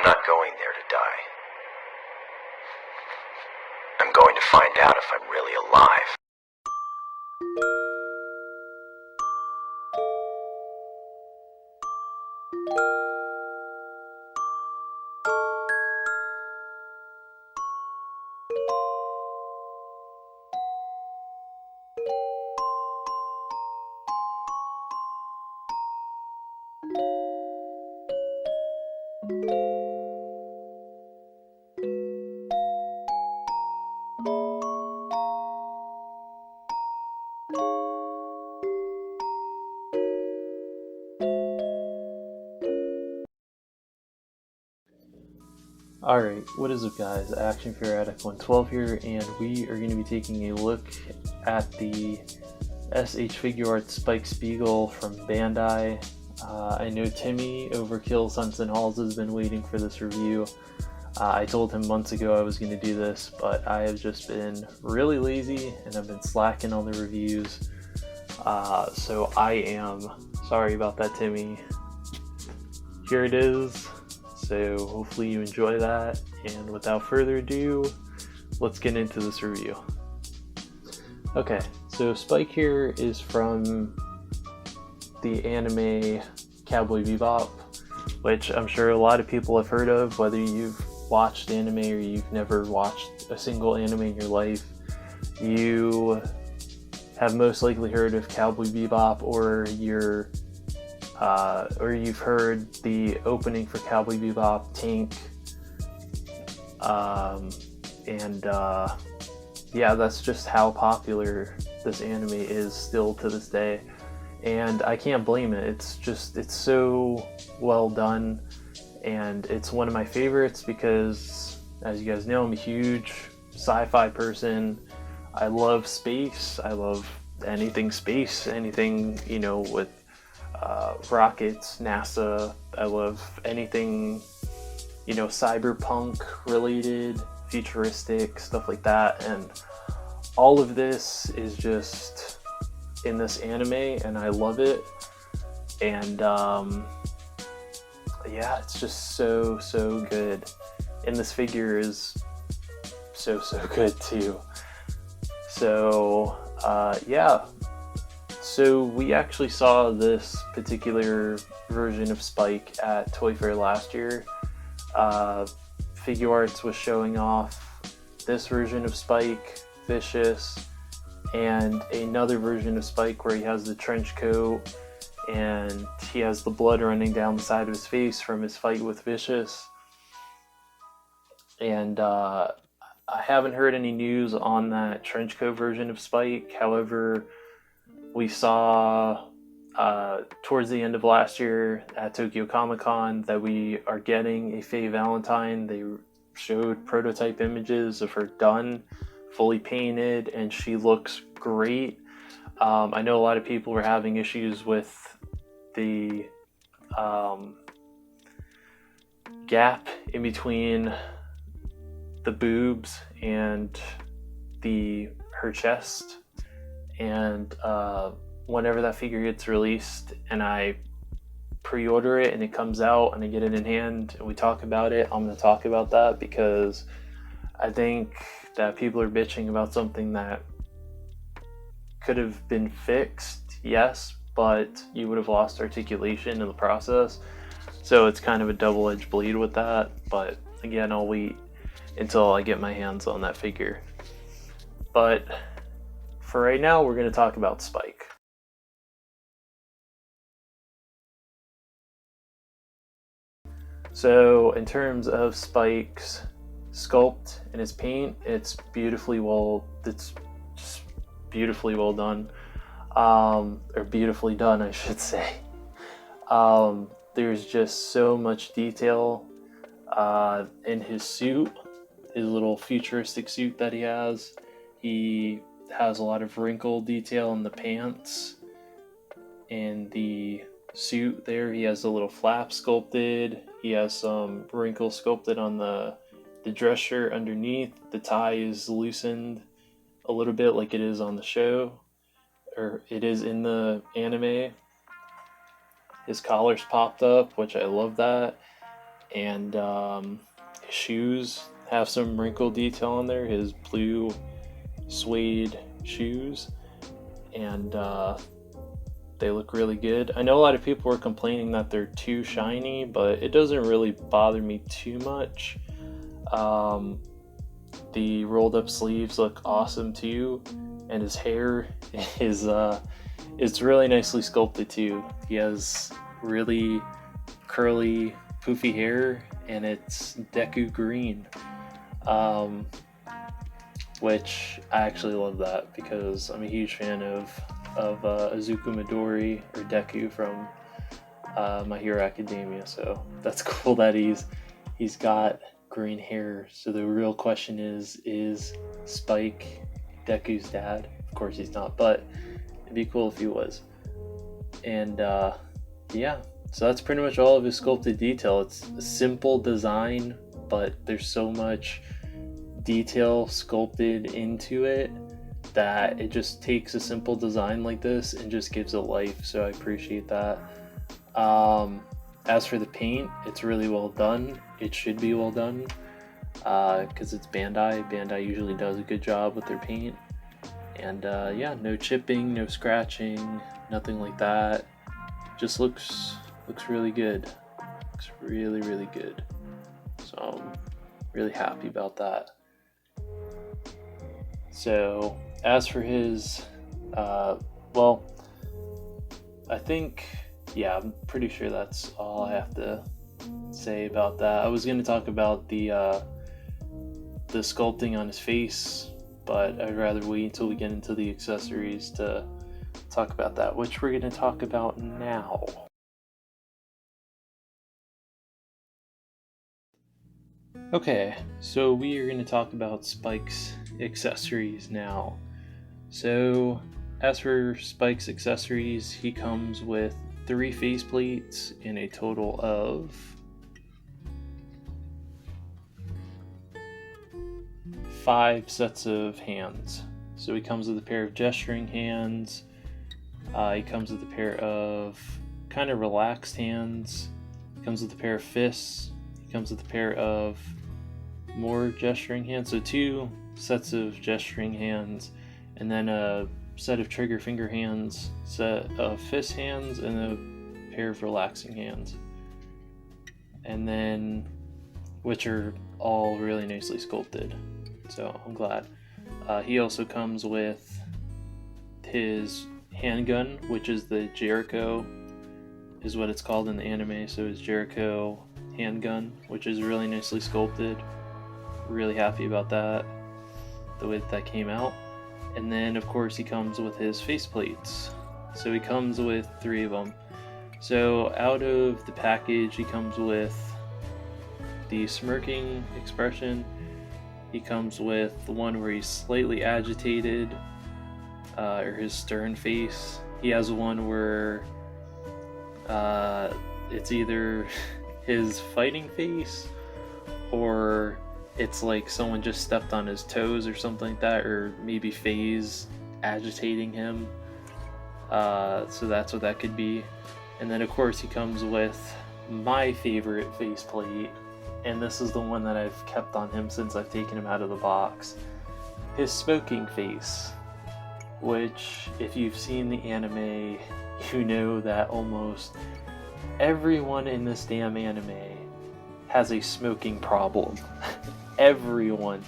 I'm not going there to die. I'm going to find out if I'm really alive. Alright, what is up guys, Action Figuarts 112 here, and we are going to be taking a look at the SH Figuarts Spike Spiegel from Bandai. I know Timmy over Kill Suns and Halls has been waiting for this review. I told him months ago I was going to do this, but I have just been really lazy and I've been slacking on the reviews. So I am sorry about that, Timmy. Here it is. So hopefully you enjoy that, and without further ado, let's get into this review. Okay, so Spike here is from the anime Cowboy Bebop, which I'm sure a lot of people have heard of, whether you've watched anime or you've never watched a single anime in your life. You have most likely heard of Cowboy Bebop, or you've heard the opening for Cowboy Bebop, Tank, yeah, that's just how popular this anime is still to this day, and I can't blame it. It's so well done, and it's one of my favorites because, as you guys know, I'm a huge sci-fi person. I love space. I love anything space, anything, you know, with rockets, NASA. I love anything, you know, cyberpunk related, futuristic, stuff like that, and all of this is just in this anime, and I love it. And yeah, it's just so good, and this figure is so good too. So yeah, so we actually saw this particular version of Spike at Toy Fair last year. Figuarts was showing off this version of Spike, Vicious, and another version of Spike where he has the trench coat and he has the blood running down the side of his face from his fight with Vicious. And I haven't heard any news on that trench coat version of Spike. However, we saw towards the end of last year at Tokyo Comic-Con that we are getting a Faye Valentine. They showed prototype images of her done, fully painted, and she looks great. I know a lot of people were having issues with the gap in between the boobs and her chest, and whenever that figure gets released and I pre-order it and it comes out and I get it in hand and we talk about it, I'm going to talk about that, because I think that people are bitching about something that could have been fixed, yes, but you would have lost articulation in the process. So it's kind of a double-edged bleed with that. But again, I'll wait until I get my hands on that figure. But for right now, we're going to talk about Spike. So in terms of Spike's sculpt and his paint, it's just beautifully well done, or beautifully done, I should say. There's just so much detail in his suit, his little futuristic suit that he has. He has a lot of wrinkle detail in the pants, in the suit there. He has a little flap sculpted. He has some wrinkles sculpted on the dress shirt underneath. The tie is loosened a little bit like it is on the show, or it is in the anime. His collar's popped up, which I love that. and his shoes have some wrinkle detail on there, his blue suede shoes, and they look really good. I know a lot of people were complaining that they're too shiny, but it doesn't really bother me too much. The rolled up sleeves look awesome too, and his hair is it's really nicely sculpted too. He has really curly, poofy hair, and it's Deku green, which I actually love that because I'm a huge fan of Izuku Midori, or Deku, from My Hero Academia. So that's cool that he's got green hair. So the real question is Spike Deku's dad? Of course he's not, but it'd be cool if he was. And yeah, so that's pretty much all of his sculpted detail. It's a simple design, but there's so much detail sculpted into it that it just takes a simple design like this and just gives it life. So I appreciate that. As for the paint, it's really well done. It should be well done because it's Bandai. Bandai usually does a good job with their paint. And yeah, no chipping, no scratching, nothing like that. Just looks really good. Looks really, really good. So I'm really happy about that. So as for his, well, I think, yeah, I'm pretty sure that's all I have to say about that. I was going to talk about the sculpting on his face, but I'd rather wait until we get into the accessories to talk about that, which we're going to talk about now. Okay, so we are going to talk about Spike's accessories now. So, as for Spike's accessories, he comes with 3 faceplates and a total of 5 sets of hands. So he comes with a pair of gesturing hands, he comes with a pair of kind of relaxed hands, he comes with a pair of fists, he comes with a pair of more gesturing hands, so 2 sets of gesturing hands, and then a set of trigger finger hands, set of fist hands, and a pair of relaxing hands. And then, which are all really nicely sculpted. So I'm glad. He also comes with his handgun, which is the Jericho, is what it's called in the anime. So his Jericho handgun, which is really nicely sculpted. Really happy about that, the way that came out. And then of course he comes with his faceplates. So he comes with 3 of them. So out of the package, he comes with the smirking expression. He comes with the one where he's slightly agitated, or his stern face. He has one where it's either his fighting face, or it's like someone just stepped on his toes or something like that, or maybe Faye's agitating him. So that's what that could be. And then of course he comes with my favorite faceplate, and this is the one that I've kept on him since I've taken him out of the box. His smoking face, which if you've seen the anime, you know that almost everyone in this damn anime has a smoking problem. Everyone,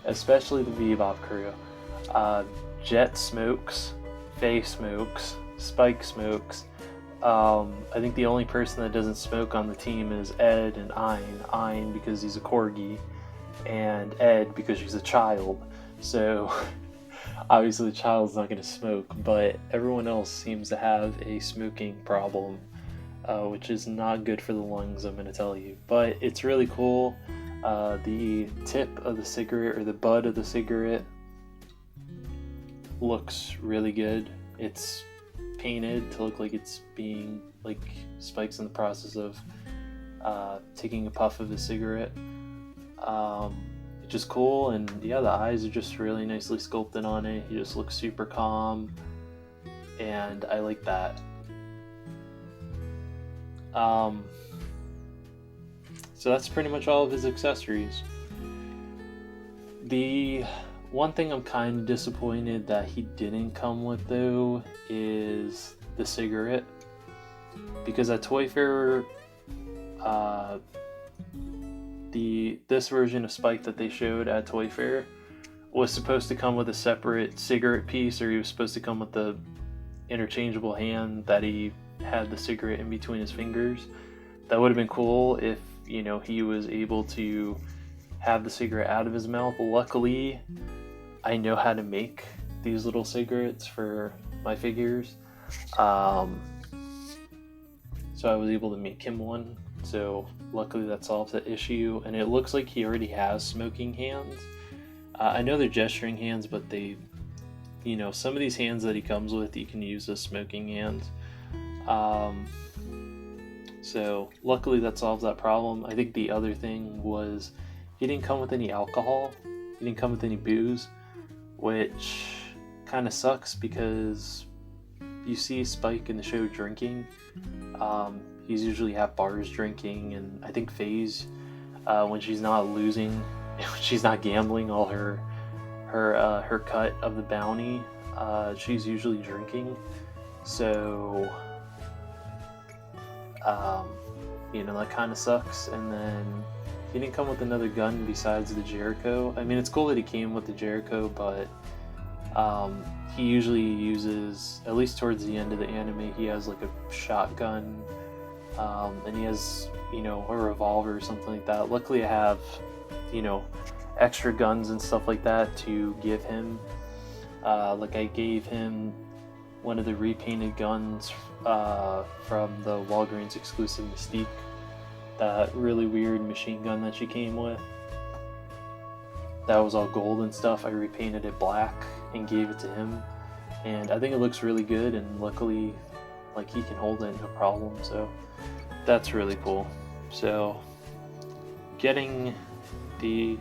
especially the Bebop crew. Jet smokes, Faye smokes, Spike smokes. I think the only person that doesn't smoke on the team is Ed and Ein. Ein because he's a corgi, and Ed because she's a child. So obviously the child's not going to smoke, but everyone else seems to have a smoking problem, which is not good for the lungs, I'm going to tell you. But it's really cool. The tip of the cigarette, or the bud of the cigarette, looks really good. It's painted to look like it's being, like Spike's in the process of taking a puff of his cigarette. It's just cool, and yeah, the eyes are just really nicely sculpted on it. He just looks super calm, and I like that. So that's pretty much all of his accessories. The one thing I'm kind of disappointed that he didn't come with though is the cigarette, because at Toy Fair, this version of Spike that they showed at Toy Fair was supposed to come with a separate cigarette piece, or he was supposed to come with the interchangeable hand that he had the cigarette in between his fingers. That would have been cool if, you know, he was able to have the cigarette out of his mouth. Luckily, I know how to make these little cigarettes for my figures. So I was able to make him one. So luckily that solves that issue. And it looks like he already has smoking hands. I know they're gesturing hands, but they, you know, some of these hands that he comes with, you can use as smoking hands. So luckily that solves that problem. I think the other thing was he didn't come with any alcohol. He didn't come with any booze, which kind of sucks because you see Spike in the show drinking. He's usually at bars drinking, and I think FaZe, when she's not losing, when she's not gambling all her cut of the bounty, she's usually drinking. So you know, that kind of sucks. And then he didn't come with another gun besides the Jericho. I mean, it's cool that he came with the Jericho, but he usually uses, at least towards the end of the anime, he has like a shotgun, and he has, you know, a revolver or something like that. Luckily I have, you know, extra guns and stuff like that to give him. Like I gave him one of the repainted guns from the Walgreens exclusive Mystique, that really weird machine gun that she came with. That was all gold and stuff. I repainted it black and gave it to him, and I think it looks really good, and luckily like he can hold it no problem, so that's really cool. So getting the,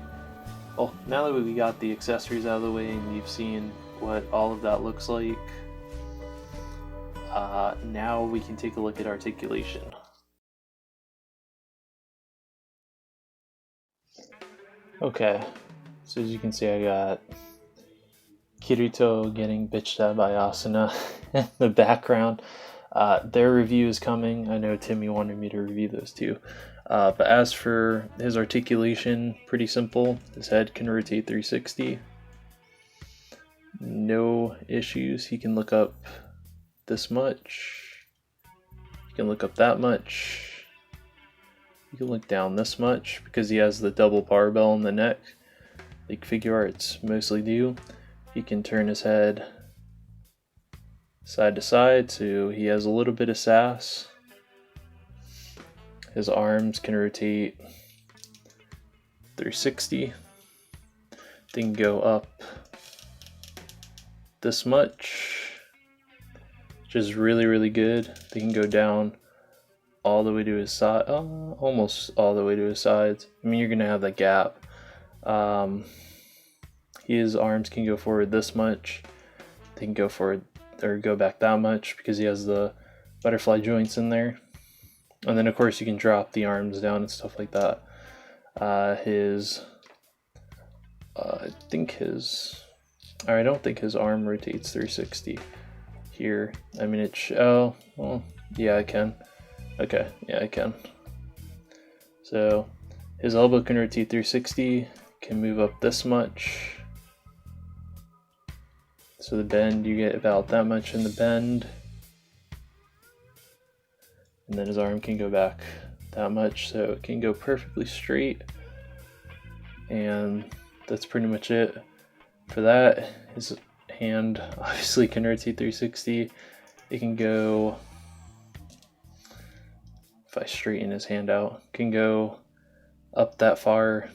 well, now that we got the accessories out of the way and you've seen what all of that looks like, now we can take a look at articulation. Okay, so as you can see, I got Kirito getting bitched at by Asuna in the background. Their review is coming. I know Timmy wanted me to review those too. But as for his articulation, pretty simple. His head can rotate 360. No issues. He can look up this much. He can look up that much. You can look down this much because he has the double barbell in the neck, like Figuarts mostly do. He can turn his head side to side, so he has a little bit of sass. His arms can rotate 360. They can go up this much, which is really, really good. They can go down all the way to his side, almost all the way to his sides. I mean, you're gonna have that gap. His arms can go forward this much. They can go forward or go back that much because he has the butterfly joints in there. And then of course you can drop the arms down and stuff like that. I don't think his arm rotates 360 here. I mean, yeah, I can. Okay, yeah, I can. So his elbow can rotate 360, can move up this much. So the bend, you get about that much in the bend. And then his arm can go back that much, so it can go perfectly straight. And that's pretty much it for that. His hand obviously can rotate 360. It can go, if I straighten his hand out, it can go up that far,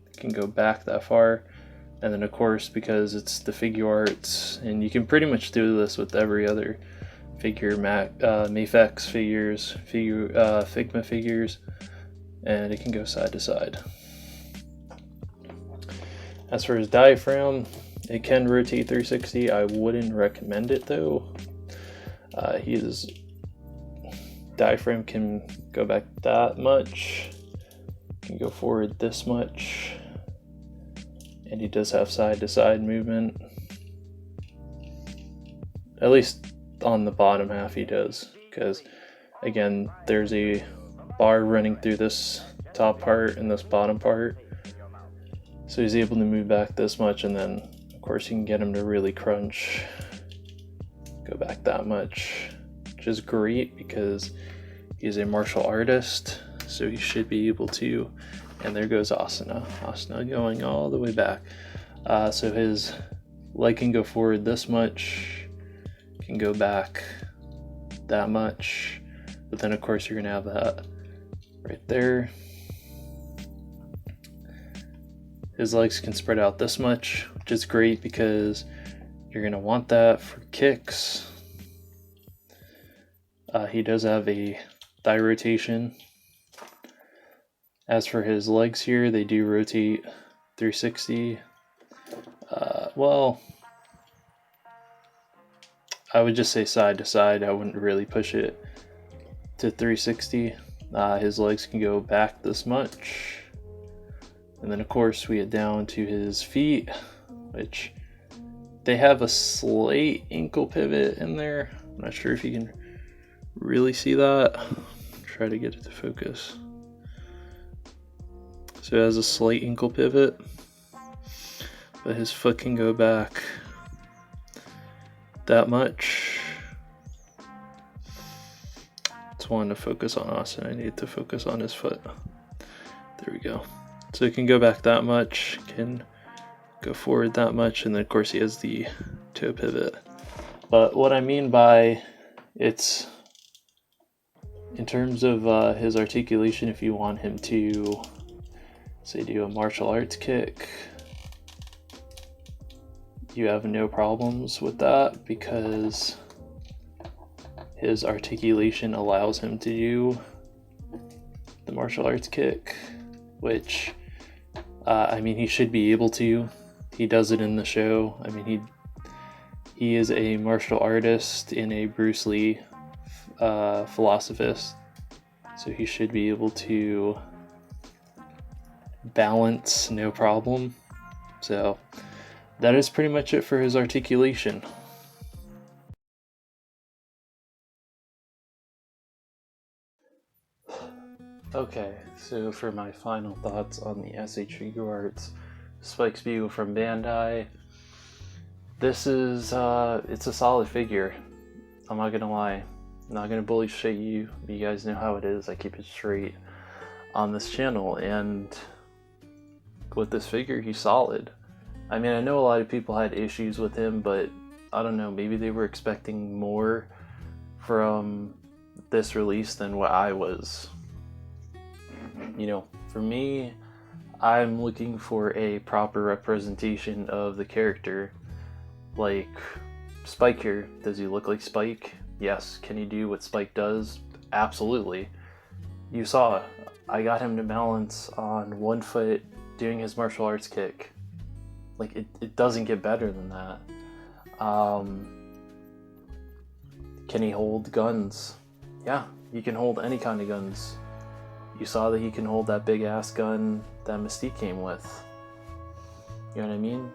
it can go back that far. And then of course, because it's the Figuarts, and you can pretty much do this with every other figure, Mafex figures, Figma figures, and it can go side to side. As for his diaphragm, it can rotate 360. I wouldn't recommend it though. His diaphragm can go back that much, can go forward this much, and he does have side to side movement. At least on the bottom half he does, because again, there's a bar running through this top part and this bottom part. So he's able to move back this much, and then of course you can get him to really crunch, go back that much, which is great because he's a martial artist, so he should be able to. And there goes Asana. Asana going all the way back. So his leg can go forward this much, can go back that much, but then of course you're gonna have that right there. His legs can spread out this much, which is great because you're gonna want that for kicks. He does have a thigh rotation. As for his legs here, they do rotate 360. Well, I would just say side to side. I wouldn't really push it to 360. His legs can go back this much. And then of course we get down to his feet, which they have a slight ankle pivot in there. I'm not sure if you can really see that. Try to get it to focus. So it has a slight ankle pivot, but his foot can go back that much. Just wanted to focus on Austin. I need to focus on his foot. There we go. So it can go back that much, can go forward that much, and then of course he has the toe pivot. But what I mean by it's in terms of his articulation, if you want him to say do a martial arts kick, you have no problems with that because his articulation allows him to do the martial arts kick, which I mean, he should be able to. He does it in the show. I mean, he is a martial artist and a Bruce Lee philosophist, so he should be able to balance no problem. So that is pretty much it for his articulation. Okay, so for my final thoughts on the SH Figuarts Spike Spiegel from Bandai, this is it's a solid figure. I'm not gonna lie. I'm not gonna bully shit you. You guys know how it is. I keep it straight on this channel, and with this figure, he's solid. I mean, I know a lot of people had issues with him, but I don't know, maybe they were expecting more from this release than what I was. You know, for me, I'm looking for a proper representation of the character. Like Spike here, does he look like Spike? Yes. Can he do what Spike does? Absolutely. You saw, I got him to balance on one foot doing his martial arts kick. Like, it doesn't get better than that. Can he hold guns? Yeah, he can hold any kind of guns. You saw that he can hold that big ass gun that Mystique came with. You know what I mean?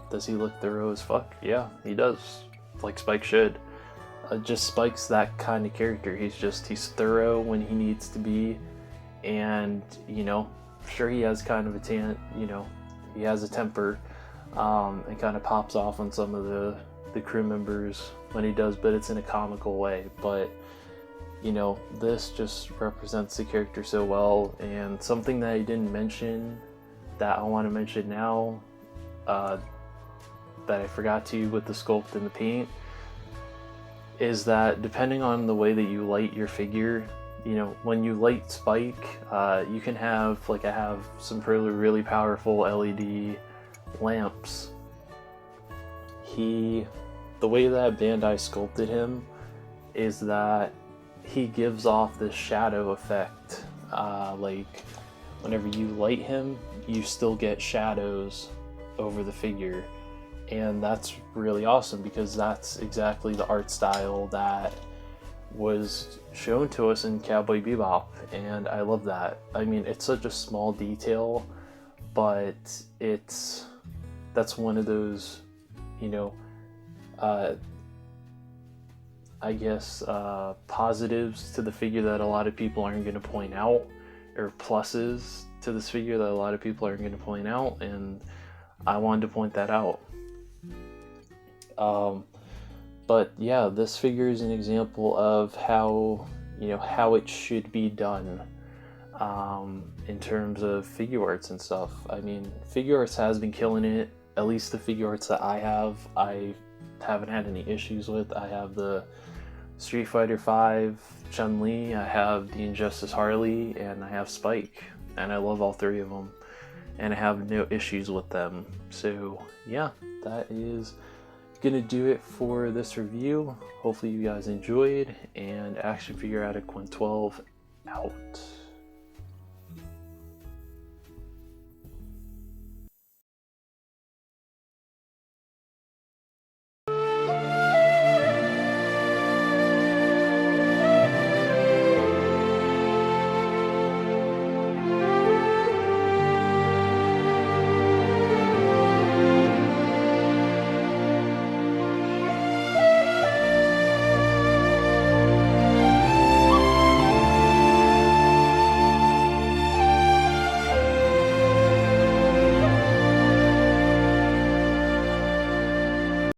Does he look thorough as fuck? Yeah, he does. Like Spike should. Just Spike's that kind of character. He's thorough when he needs to be. And, you know, sure he has kind of he has a temper. And kind of pops off on some of the crew members when he does, but it's in a comical way. But you know, this just represents the character so well. And something that I didn't mention that I want to mention now, that I forgot to with the sculpt and the paint, is that depending on the way that you light your figure, you know, when you light Spike, you can have, like I have some really powerful LED lamps. The way that Bandai sculpted him is that he gives off this shadow effect. Like whenever you light him, you still get shadows over the figure, and that's really awesome because that's exactly the art style that was shown to us in Cowboy Bebop, and I love that. I mean, it's such a small detail, but that's one of those, you know, I guess positives to the figure that a lot of people aren't going to point out, or pluses to this figure that a lot of people aren't going to point out, and I wanted to point that out. But yeah, this figure is an example of how it should be done in terms of Figuarts and stuff. I mean, Figuarts has been killing it. At least the Figuarts that I haven't had any issues with. I have the Street Fighter V Chun-Li, I have the Injustice Harley, and I have Spike, and I love all three of them, and I have no issues with them. So yeah, that is gonna do it for this review. Hopefully you guys enjoyed, and Action Figure Addict 112 out.